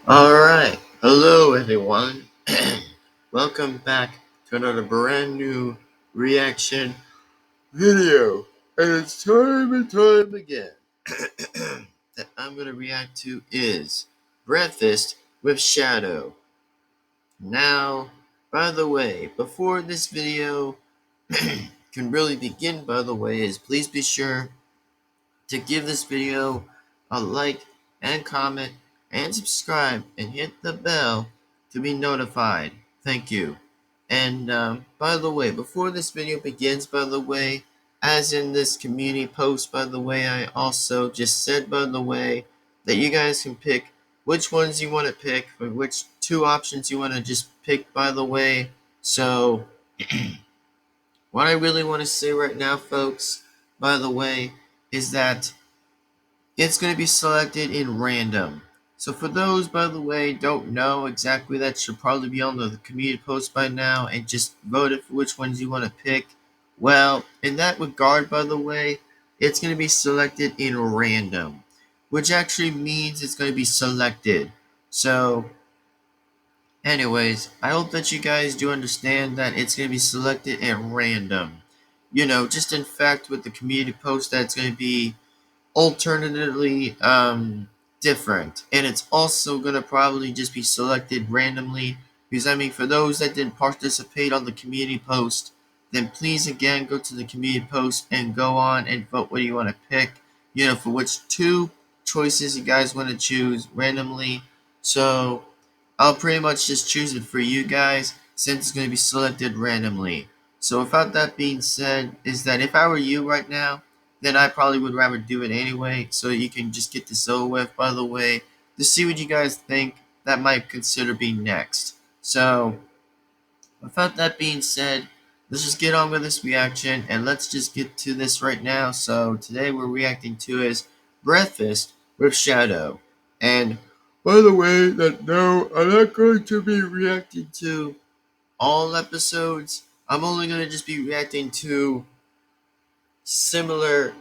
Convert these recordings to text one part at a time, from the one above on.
Alright, hello everyone. Welcome back to another brand new reaction video. And it's time and time again that I'm going to react to is Breakfast with Shadow. Now, by the way, before this video can really begin, by the way, is please be sure to give this video a like and comment and subscribe and hit the bell to be notified. Thank you. And by the way, before this video begins, by the way, as in this community post, by the way, I also just said, by the way, that you guys can pick which ones you want to pick, or which two options you want to just pick, by the way. So, what I really want to say right now, folks, by the way, is that it's going to be selected in random. So for those, by the way, don't know exactly, that should probably be on the community post by now and just voted for which ones you want to pick. Well, in that regard, by the way, it's going to be selected in random, which actually means it's going to be selected. So, anyways, I hope that you guys do understand that it's going to be selected at random. You know, just in fact with the community post that it's going to be alternatively different, and it's also going to probably just be selected randomly, because I mean, for those that didn't participate on the community post, then please again go to the community post and go on and vote what you want to pick, you know, for which two choices you guys want to choose randomly. So I'll pretty much just choose it for you guys since it's going to be selected randomly. So without that being said, is that if I were you right now, then I probably would rather do it anyway, so you can just get this over with, by the way, to see what you guys think that might consider being next. So, without that being said, let's just get on with this reaction, and let's just get to this right now. So, today we're reacting to is Breakfast with Shadow. And, by the way, that no, I'm not going to be reacting to all episodes. I'm only going to just be reacting to similar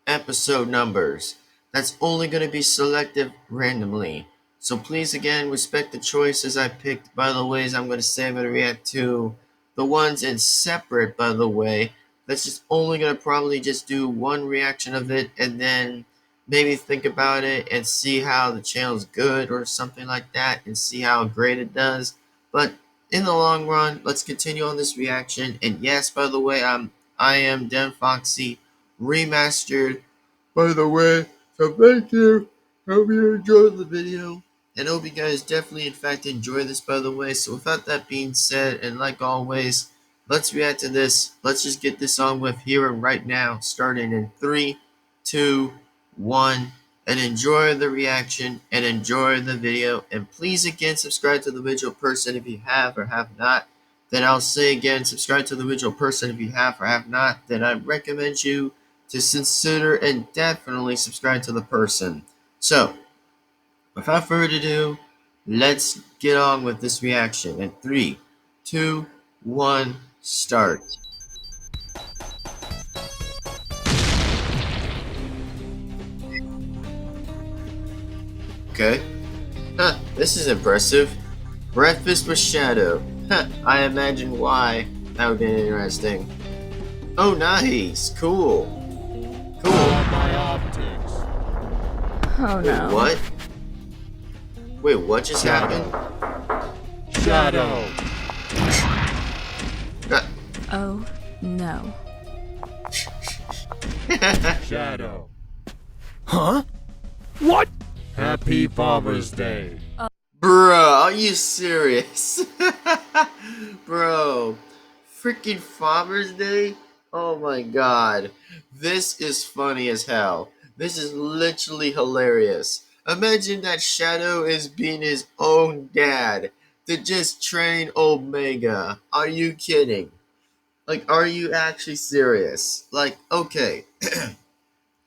episode numbers. That's only going to be selected randomly. So please again respect the choices I picked. By the ways I'm going to say I'm going to react to the ones in separate, by the way. That's just only going to probably just do one reaction of it and then maybe think about it and see how the channel's good or something like that and see how great it does. But in the long run, let's continue on this reaction. And yes, by the way, I am Devin-Foxy Remastered, by the way. So thank you. Hope you enjoyed the video. And hope you guys definitely in fact enjoy this, by the way. So without that being said, and like always, let's react to this. Let's just get this on with here and right now. Starting in 3, 2, 1. And enjoy the reaction and enjoy the video. And please again subscribe to the visual person if you have or have not. Then I'll say again, subscribe to the visual person if you have or have not. Then I recommend you to consider and definitely subscribe to the person. So, without further ado, let's get on with this reaction. In 3, 2, 1, start. Okay. Huh, this is impressive. Breakfast with Shadow. Huh, I imagine why. That would be interesting. Oh, nice. Cool. Cool. My optics. Oh Wait, no. what? Wait, what just happened? Shadow. Oh no. Shadow. Huh? What? Happy Father's Day. Bro, are you serious? Bro, freaking Father's Day? Oh my god. This is funny as hell. This is literally hilarious. Imagine that Shadow is being his own dad to just train Omega. Are you kidding? Like, are you actually serious? Like, okay.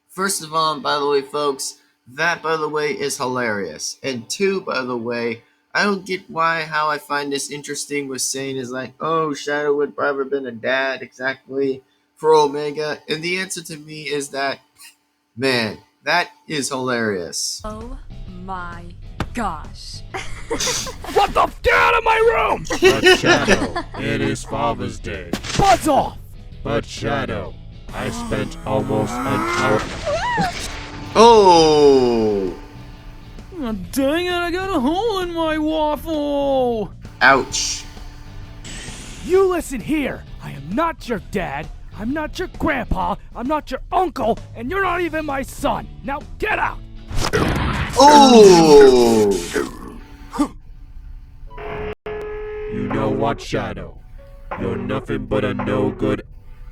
First of all, by the way, folks, that, by the way, is hilarious. And two, by the way, I don't get how I find this interesting with saying is like, oh, Shadow would probably been a dad exactly for Omega. And the answer to me is that, man, that is hilarious. Oh my gosh. What the f? Get out of my room! But Shadow, it is Father's Day. Buzz off! But Shadow, I spent almost an hour. Oh! Oh, dang it, I got a hole in my waffle! Ouch. You listen here. I am not your dad. I'm not your grandpa. I'm not your uncle. And you're not even my son. Now get out! Oh! You know what, Shadow? You're nothing but a no-good,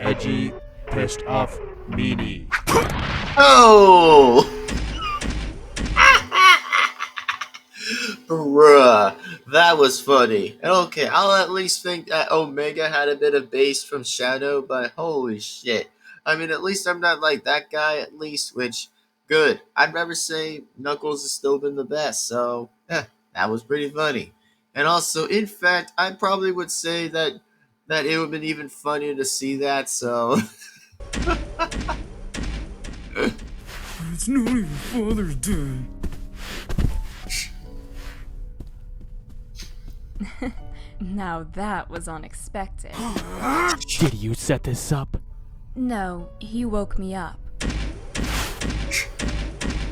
edgy, pissed off meanie. Oh! Bruh, that was funny. Okay, I'll at least think that Omega had a bit of base from Shadow, but holy shit. I mean, at least I'm not like that guy, at least, which, good. I'd rather say Knuckles has still been the best, so, that was pretty funny. And also, in fact, I probably would say that it would have been even funnier to see that, so... It's not even Father's Day. Now that was unexpected. Did you set this up? No, he woke me up.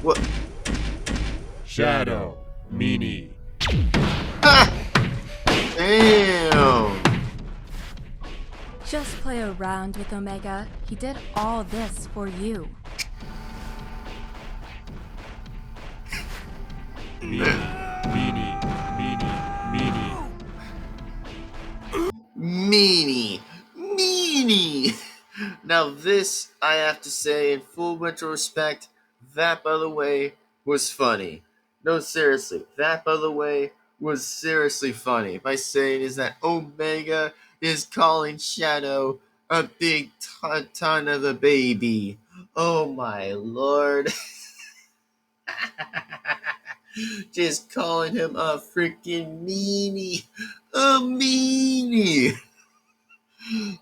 What? Shadow, meanie. Damn! Just play around with Omega. He did all this for you. Meanie. Meanie. Now this, I have to say, in full retrospect, that, by the way, was funny. No, seriously, that, by the way, was seriously funny. By saying is that Omega is calling Shadow a big ton of a baby. Oh my lord. Just calling him a freaking meanie. A meanie.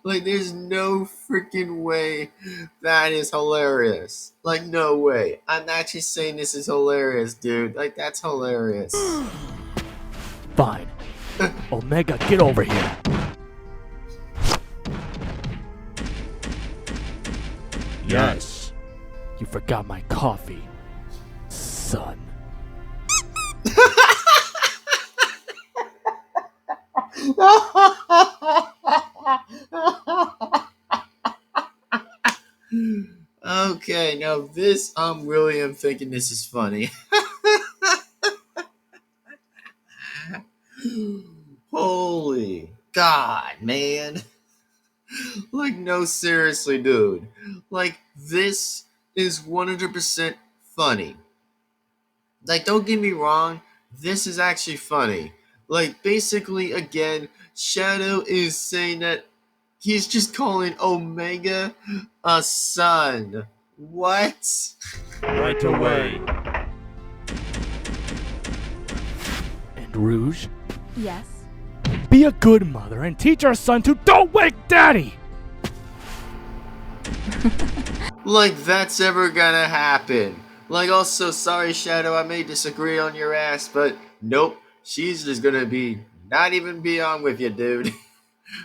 Like, there's no freaking way that is hilarious. Like, no way. I'm actually saying this is hilarious, dude. Like, that's hilarious. Fine. Omega, get over here. Yes. You forgot my coffee, son. Okay, now this, really am thinking this is funny. Holy God, man. Like, no, seriously, dude. Like, this is 100% funny. Like, don't get me wrong, this is actually funny. Like, basically, again, Shadow is saying that he's just calling Omega a son. What? Right away. And Rouge, Yes? be a good mother and teach our son to don't wake daddy! Like, that's ever gonna happen. Like, also, sorry, Shadow, I may disagree on your ass, but nope, she's just gonna not even be on with you, dude.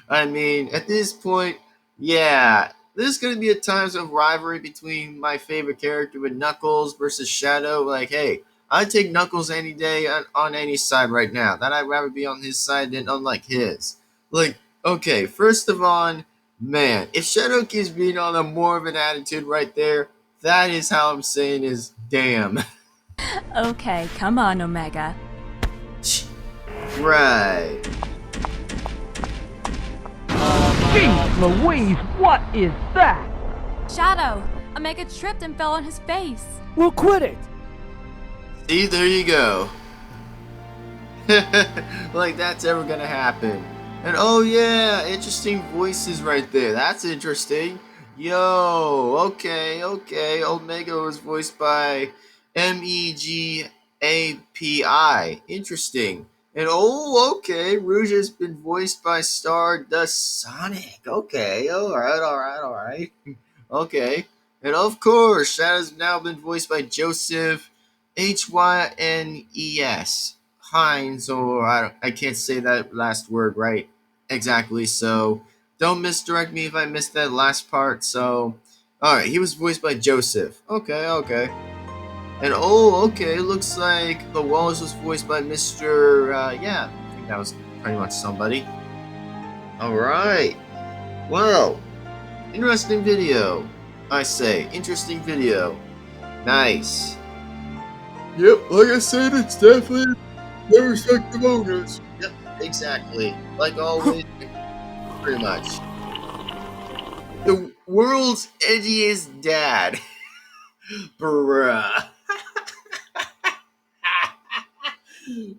I mean, at this point, yeah, there's gonna be a times of rivalry between my favorite character with Knuckles versus Shadow. Like, hey, I'd take Knuckles any day on any side right now. That I'd rather be on his side than unlike his. Like, okay, first of all, man, if Shadow keeps being on a more of an attitude right there, that is how I'm saying is damn. Okay, come on, Omega. Right. Jeez Louise, what is that? Shadow! Omega tripped and fell on his face. We'll quit it! See, there you go. Like, that's ever gonna happen. And oh yeah, interesting voices right there. That's interesting. Yo, okay. Omega was voiced by Megapi. Interesting. And oh, okay, Rouge has been voiced by Stardust Sonic. Okay, alright. Okay. And of course, Shadow's now been voiced by Joseph Hynes. Hines, or I can't say that last word right exactly, so don't misdirect me if I missed that last part. So, alright, he was voiced by Joseph. Okay. And okay, it looks like the Wallace was voiced by Mr. Yeah, I think that was pretty much somebody. Alright, well, interesting video. I say, interesting video. Nice. Yep, like I said, it's definitely their respective owners. Yep, exactly. Like always, pretty much. The world's edgiest dad. Bruh.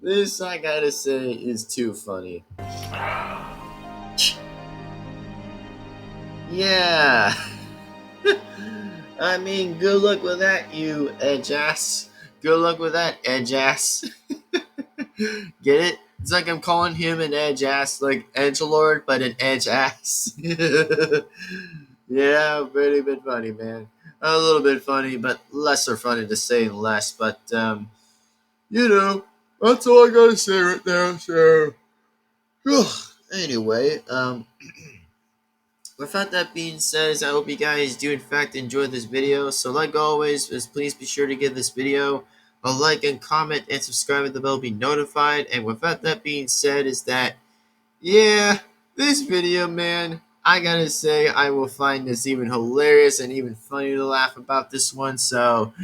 This, I gotta say, is too funny. Yeah. I mean, good luck with that, you edge ass. Good luck with that, edge ass. Get it? It's like I'm calling him an edge ass, like edgelord, but an edge ass. Yeah, pretty bit funny, man. A little bit funny, but lesser funny to say less. But you know, that's all I gotta say right there. So, anyway, without that being said, I hope you guys do in fact enjoy this video. So like always, please be sure to give this video a like and comment and subscribe with the bell to be notified. And without that being said, is that yeah, this video, man, I gotta say I will find this even hilarious and even funny to laugh about this one. So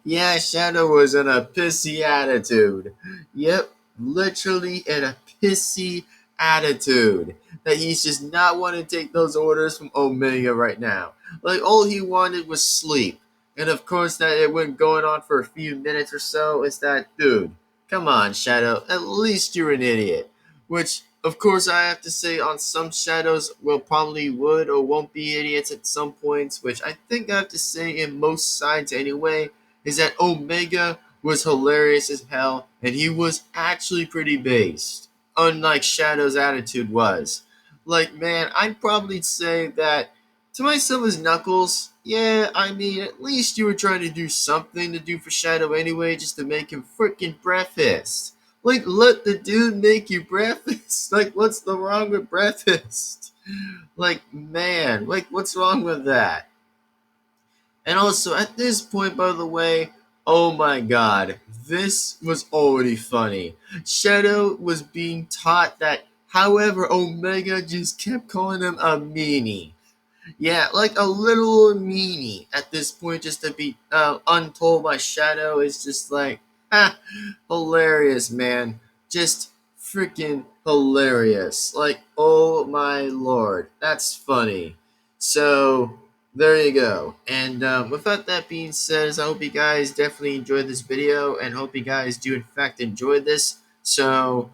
yeah, Shadow was in a pissy attitude. Yep, literally in a pissy attitude. That he's just not wanting to take those orders from Omega right now. Like, all he wanted was sleep. And of course, that it went going on for a few minutes or so. It's that, dude, come on, Shadow. At least you're an idiot. Which, of course, I have to say on some Shadows will probably would or won't be idiots at some points. Which I think I have to say in most sides anyway, is that Omega was hilarious as hell, and he was actually pretty based, unlike Shadow's attitude was. Like, man, I'd probably say that to myself as Knuckles, yeah, I mean, at least you were trying to do something to do for Shadow anyway, just to make him freaking breakfast. Like, let the dude make you breakfast. Like, what's the wrong with breakfast? Like, man, like, what's wrong with that? And also, at this point, by the way, oh my god, this was already funny. Shadow was being taught that, however, Omega just kept calling him a meanie. Yeah, like a little meanie at this point, just to be untold by Shadow is just like, hilarious, man. Just freaking hilarious. Like, oh my lord, that's funny. So, there you go. And without that being said, I hope you guys definitely enjoyed this video, and hope you guys do in fact enjoy this. So,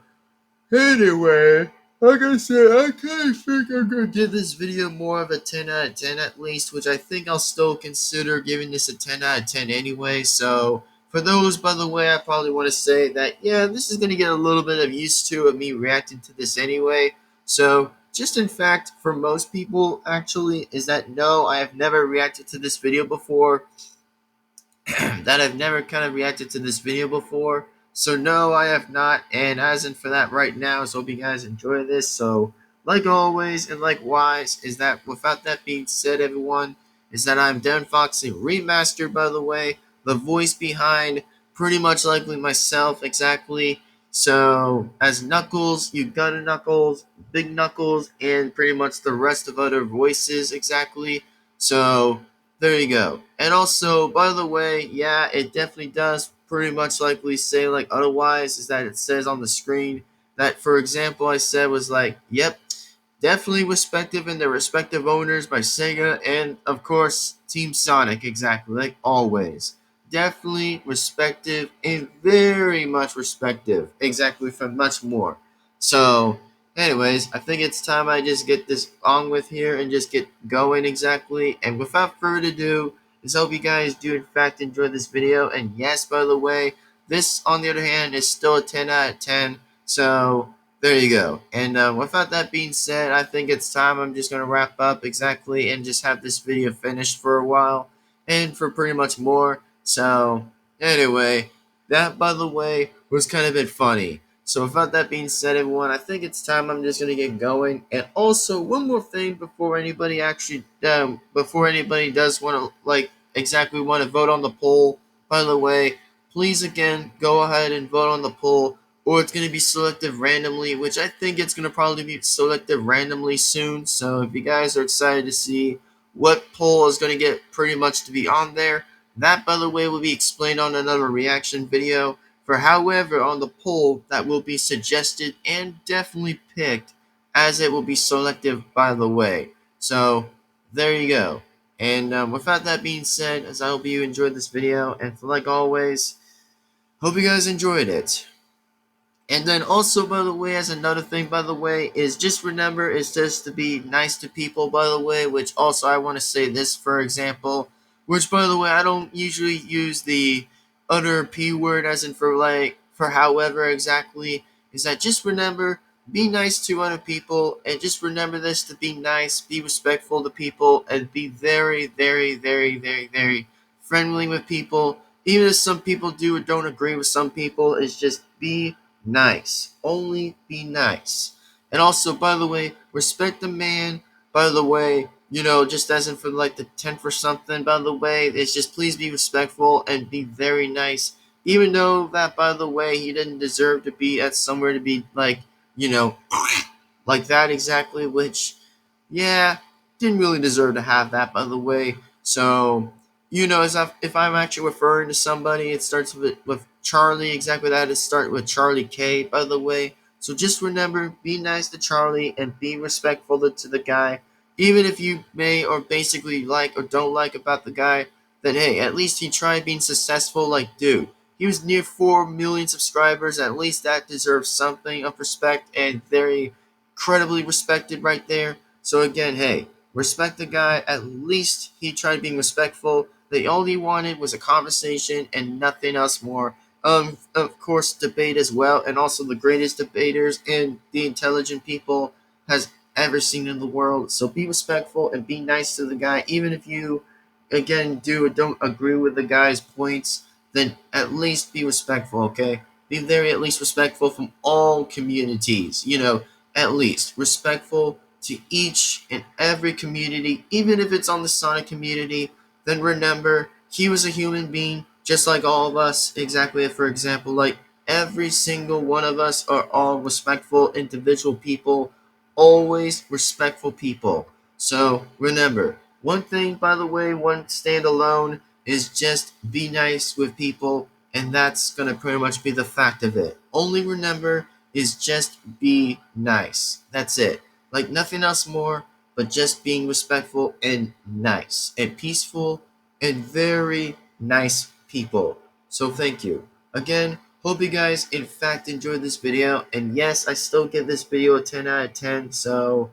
anyway, like I said, I kind of think I'm going to give this video more of a 10 out of 10 at least, which I think I'll still consider giving this a 10 out of 10 anyway. So, for those, by the way, I probably want to say that, yeah, this is going to get a little bit of used to of me reacting to this anyway. So, just in fact, for most people, actually, is that no, I have never reacted to this video before. That I've never kind of reacted to this video before. So no, I have not, and as in for that right now, so hope you guys enjoy this. So like always and likewise, is that without that being said, everyone, is that I'm Devin-Foxy Remastered, by the way, the voice behind pretty much likely myself exactly. So as Knuckles, you got Knuckles, Big Knuckles, and pretty much the rest of other voices exactly. So there you go. And also, by the way, yeah, it definitely does pretty much likely say like otherwise, is that it says on the screen that, for example, I said was like, yep, definitely respective in their respective owners by Sega and, of course, Team Sonic, exactly, like always. Definitely respective and very much respective, exactly, for much more. So, anyways, I think it's time I just get this on with here and just get going exactly. And without further ado, I hope you guys do in fact enjoy this video. And yes, by the way, this on the other hand is still a 10 out of 10. So there you go. And without that being said, I think it's time. I'm just going to wrap up exactly and just have this video finished for a while and for pretty much more. So, anyway, that, by the way, was kind of a bit funny. So, without that being said, everyone, I think it's time. I'm just going to get going. And also, one more thing before anybody does want to, exactly want to vote on the poll, by the way, please again, go ahead and vote on the poll, or it's going to be selected randomly, which I think it's going to probably be selected randomly soon. So if you guys are excited to see what poll is going to get pretty much to be on there, that, by the way, will be explained on another reaction video. For however, on the poll that will be suggested and definitely picked, as it will be selective, by the way. So there you go. And without that being said, as I hope you enjoyed this video, and like always, hope you guys enjoyed it. And then also, by the way, as another thing, by the way, is just remember, is just to be nice to people, by the way, which also I want to say this, for example, which, by the way, I don't usually use the other P word as in for however exactly, is that just remember, be nice to other people, and just remember this, to be nice, be respectful to people, and be very, very, very, very, very friendly with people. Even if some people do or don't agree with some people, it's just be nice. Only be nice. And also, by the way, respect the man. By the way, just as in for the 10th or something, by the way, it's just please be respectful and be very nice. Even though that, by the way, he didn't deserve to be at somewhere to be you know, like that exactly, which, yeah, didn't really deserve to have that, by the way. So, if I'm actually referring to somebody, it starts with Charlie, exactly that. It starts with Charlie K, by the way. So just remember, be nice to Charlie and be respectful to the guy. Even if you may or basically like or don't like about the guy, then hey, at least he tried being successful. Like, dude, he was near 4 million subscribers. At least that deserves something of respect and very incredibly respected right there. So again, hey, respect the guy. At least he tried being respectful. The all he wanted was a conversation and nothing else more. Of course, debate as well, and also the greatest debaters and the intelligent people has ever seen in the world. So be respectful and be nice to the guy, even if you, again, do or don't agree with the guy's points. Then at least be respectful, okay? Be very at least respectful from all communities. At least respectful to each and every community, even if it's on the Sonic community. Then remember, he was a human being just like all of us. Exactly, for example, like every single one of us are all respectful individual people, always respectful people. So remember, one thing, by the way, one stand alone is just be nice with people, and that's gonna pretty much be the fact of it. Only remember is just be nice. That's it. Like nothing else more, but just being respectful and nice and peaceful and very nice people. So thank you. Again, hope you guys in fact enjoyed this video. And yes, I still give this video a 10 out of 10. So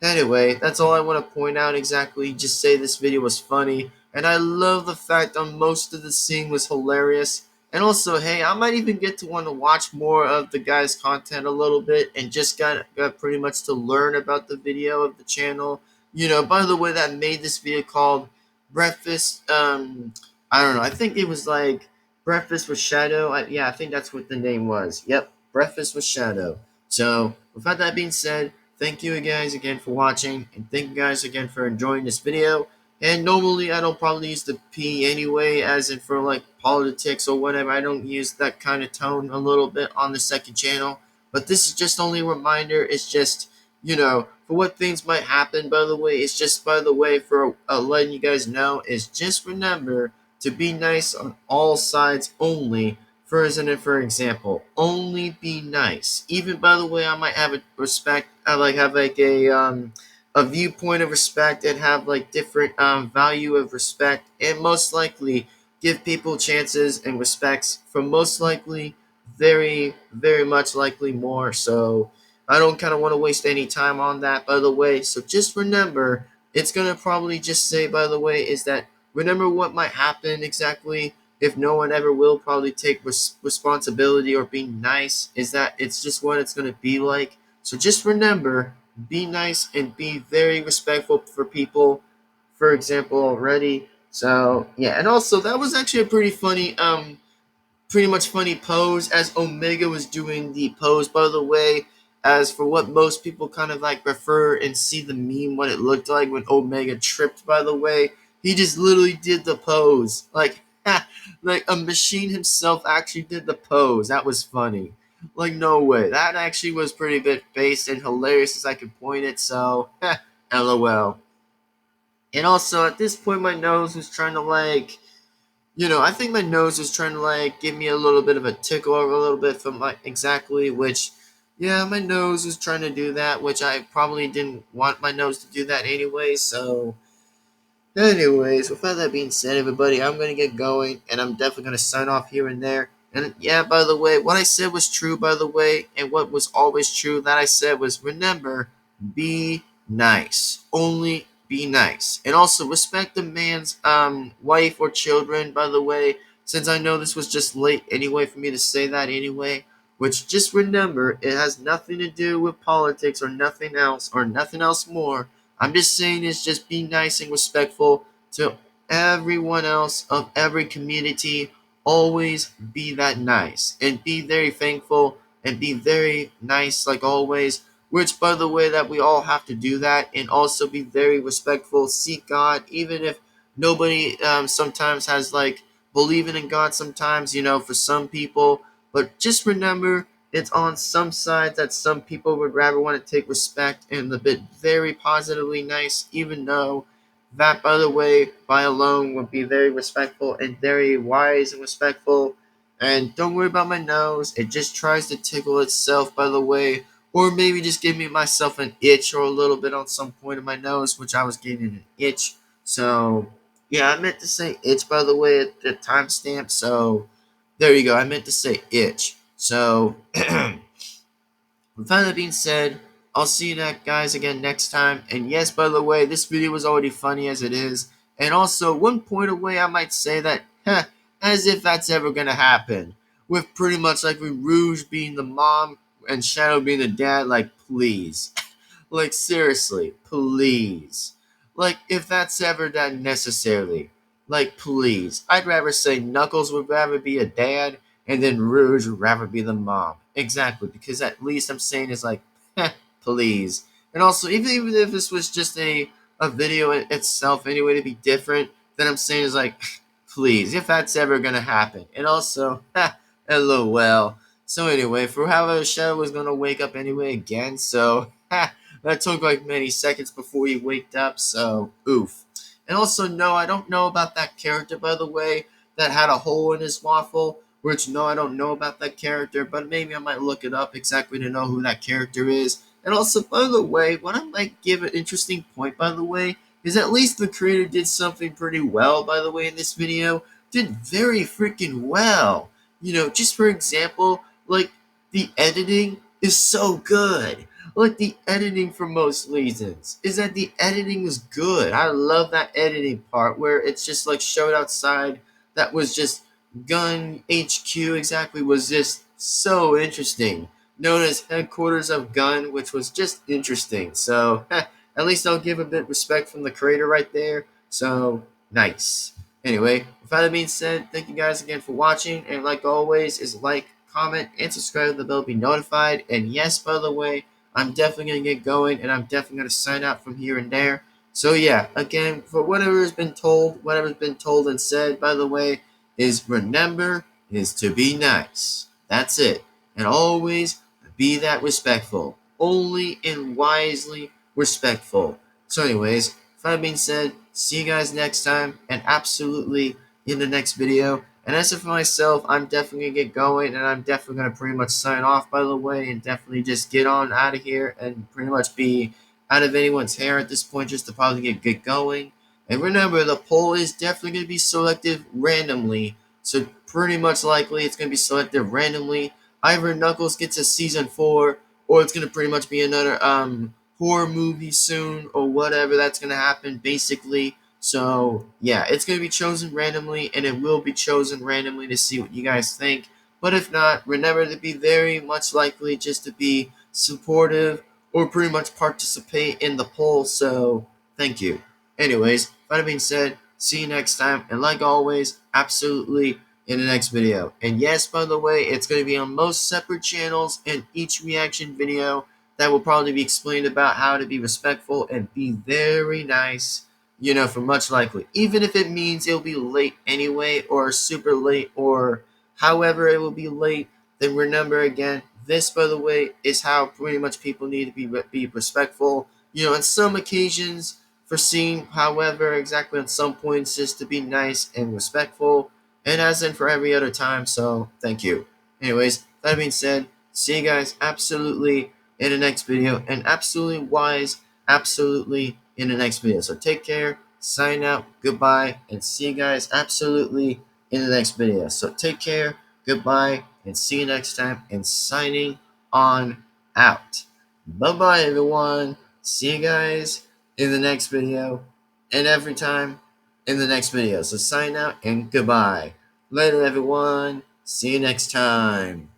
anyway, that's all I want to point out exactly. Just say this video was funny. And I love the fact that most of the scene was hilarious. And also, hey, I might even get to want to watch more of the guy's content a little bit and just got pretty much to learn about the video of the channel. By the way, that made this video called Breakfast. I don't know. I think it was like Breakfast with Shadow. Yeah, I think that's what the name was. Yep, Breakfast with Shadow. So, without that being said, thank you guys again for watching, and thank you guys again for enjoying this video. And normally I don't probably use the P anyway, as in for like politics or whatever. I don't use that kind of tone a little bit on the second channel. But this is just only a reminder. It's just, for what things might happen, by the way. It's just, by the way, for letting you guys know, is just remember to be nice on all sides only. For example, only be nice. Even, by the way, I might have a respect. I have a viewpoint of respect and have different value of respect, and most likely give people chances and respects for most likely very, very much likely more. So I don't kind of want to waste any time on that, by the way. So just remember, it's gonna probably just say, by the way, is that remember what might happen exactly if no one ever will probably take responsibility or be nice, is that it's just what it's going to be like. So just remember, be nice and be very respectful for people, for example, already. So yeah, and also that was actually a pretty much funny pose as Omega was doing the pose, by the way. As for what most people kind of like refer and see the meme, what it looked like when Omega tripped, by the way, he just literally did the pose. Like, like a machine himself actually did the pose. That was funny. Like, no way. That actually was pretty bit based and hilarious as I could point it, so, lol. And also, at this point, my nose was trying to like, I think my nose was trying to like give me a little bit of a tickle or a little bit from like exactly which, yeah, my nose was trying to do that, which I probably didn't want my nose to do that anyway. So, anyways, with all that being said, everybody, I'm gonna get going, and I'm definitely gonna sign off here and there. And yeah, by the way, what I said was true, by the way, and what was always true that I said was remember, be nice. Only be nice. And also respect the man's wife or children, by the way, since I know this was just late anyway for me to say that anyway. Which just remember, it has nothing to do with politics or nothing else more. I'm just saying is just be nice and respectful to everyone else of every community. Always be that nice and be very thankful and be very nice like always. Which, by the way, that we all have to do that and also be very respectful. Seek God, even if nobody sometimes has like believing in God sometimes, for some people. But just remember, it's on some sides that some people would rather want to take respect and a bit very positively nice, even though that, by the way, by alone would be very respectful and very wise and respectful. And don't worry about my nose, it just tries to tickle itself, by the way, or maybe just give me myself an itch or a little bit on some point of my nose, which I was getting an itch. So, yeah, I meant to say itch, by the way, at the timestamp, so there you go. I meant to say itch. So, with that being said, I'll see you guys again next time. And yes, by the way, this video was already funny as it is. And also, one point away, I might say that, as if that's ever gonna happen. With pretty much like with Rouge being the mom and Shadow being the dad, like, please. Like, seriously, please. Like, if that's ever that necessarily. Like, please. I'd rather say Knuckles would rather be a dad, and then Rouge would rather be the mom. Exactly, because at least I'm saying is like, please. And also, even if this was just a video in itself anyway to be different, then I'm saying is like, please, if that's ever gonna happen. And also, lol. So anyway, for however Shadow was gonna wake up anyway again, so that took like many seconds before he waked up, so oof. And also, no, I don't know about that character, by the way, that had a hole in his waffle. Which, no, I don't know about that character, but maybe I might look it up exactly to know who that character is. And also, by the way, what I might give an interesting point, by the way, is at least the creator did something pretty well, by the way, in this video. Did very freaking well. Just for example, like, the editing is so good. Like, the editing for most reasons is that the editing is good. I love that editing part where it's just like showed outside that was just Gun HQ exactly was just so interesting. Known as headquarters of Gun, which was just interesting. So, at least I'll give a bit of respect from the creator right there. So, nice. Anyway, with that being said, thank you guys again for watching. And like always, is like, comment, and subscribe to the bell to be notified. And yes, by the way, I'm definitely going to get going, and I'm definitely going to sign out from here and there. So yeah, again, for whatever's been told and said, by the way, is remember is to be nice. That's it. And always be that respectful. Only and wisely respectful. So anyways, with that being said, see you guys next time, and absolutely in the next video. And as for myself, I'm definitely going to get going, and I'm definitely going to pretty much sign off, by the way, and definitely just get on out of here and pretty much be out of anyone's hair at this point just to probably get going. And remember, the poll is definitely going to be selected randomly, so pretty much likely it's going to be selected randomly. Either Knuckles gets a season 4, or it's going to pretty much be another horror movie soon, or whatever that's going to happen, basically. So yeah, it's going to be chosen randomly, and it will be chosen randomly to see what you guys think. But if not, remember to be very much likely just to be supportive or pretty much participate in the poll. So thank you. Anyways, that being said, see you next time, and like always, absolutely in the next video. And yes, by the way, it's going to be on most separate channels, and each reaction video that will probably be explained about how to be respectful and be very nice, for much likely. Even if it means it'll be late anyway, or super late, or however it will be late, then remember again, this, by the way, is how pretty much people need to be respectful. On some occasions, foreseen, however, exactly on some points, just to be nice and respectful, and as in for every other time, so thank you. Anyways, that being said, see you guys absolutely in the next video, and absolutely wise, absolutely in the next video. So take care, sign out, goodbye, and see you guys absolutely in the next video. So take care, goodbye, and see you next time, and signing on out. Bye-bye, everyone. See you guys in the next video, and every time in the next video. So sign out and goodbye. Later, everyone. See you next time.